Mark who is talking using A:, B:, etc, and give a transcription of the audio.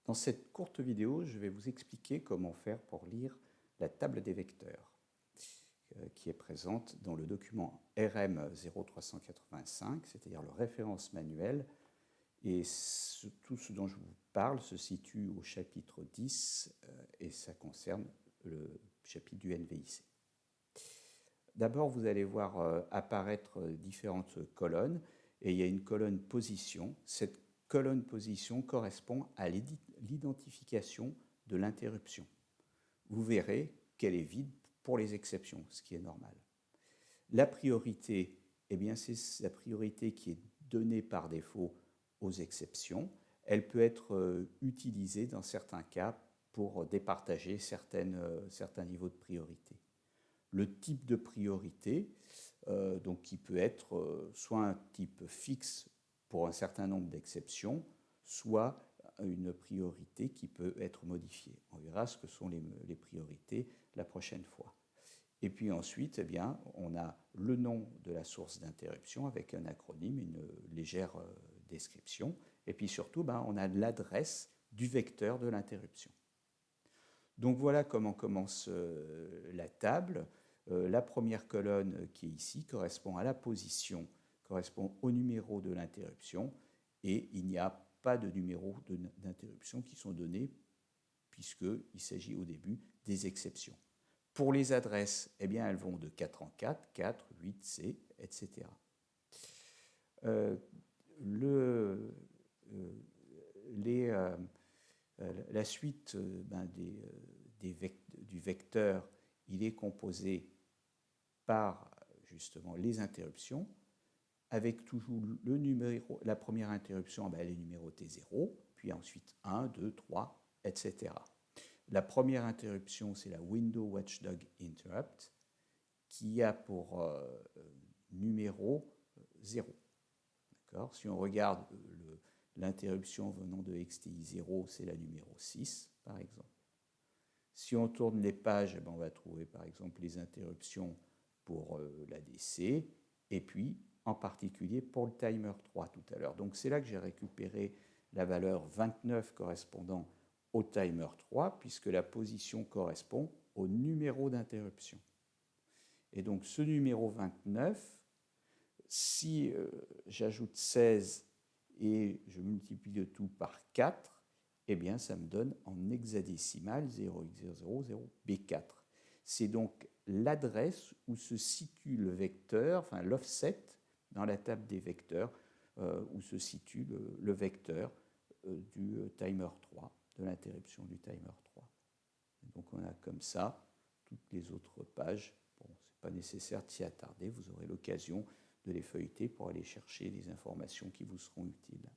A: Dans cette courte vidéo, je vais vous expliquer comment faire pour lire la table des vecteurs qui est présente dans le document RM 0385, c'est-à-dire le référence manuel. Et tout ce dont je vous parle se situe au chapitre 10 et ça concerne le chapitre du NVIC. D'abord, vous allez voir apparaître différentes colonnes et il y a une colonne position. Cette colonne position correspond à l'identification de l'interruption. Vous verrez qu'elle est vide pour les exceptions, ce qui est normal. La priorité, eh bien, c'est la priorité qui est donnée par défaut aux exceptions. Elle peut être utilisée dans certains cas pour départager certains niveaux de priorité. Le type de priorité, donc qui peut être soit un type fixe pour un certain nombre d'exceptions, soit une priorité qui peut être modifiée. On verra ce que sont les priorités la prochaine fois. Et puis ensuite, eh bien, on a le nom de la source d'interruption avec un acronyme, une légère description. Et puis surtout, on a l'adresse du vecteur de l'interruption. Donc voilà comment commence la table. La première colonne qui est ici correspond à la position, correspond au numéro de l'interruption, et il n'y a pas de numéros d'interruption qui sont donnés, puisqu'il s'agit au début des exceptions. Pour les adresses, eh bien, elles vont de 4 en 4, 4, 8, C, etc. La suite du vecteur, il est composé par justement les interruptions, avec toujours le numéro, la première interruption, elle est numérotée 0, puis ensuite 1, 2, 3, etc. La première interruption, c'est la Window Watchdog Interrupt, qui a pour numéro 0. Si on regarde l'interruption venant de XTI0, c'est la numéro 6, par exemple. Si on tourne les pages, on va trouver par exemple les interruptions pour l'ADC, et puis en particulier pour le timer 3 tout à l'heure. Donc c'est là que j'ai récupéré la valeur 29 correspondant au timer 3, puisque la position correspond au numéro d'interruption. Et donc ce numéro 29, si j'ajoute 16 et je multiplie le tout par 4, eh bien ça me donne en hexadécimal 0x000B4. C'est donc l'adresse où se situe le vecteur, enfin l'offset dans la table des vecteurs, où se situe le vecteur du timer 3, de l'interruption du timer 3. Et donc on a comme ça toutes les autres pages. Bon, ce n'est pas nécessaire de s'y attarder, vous aurez l'occasion de les feuilleter pour aller chercher les informations qui vous seront utiles.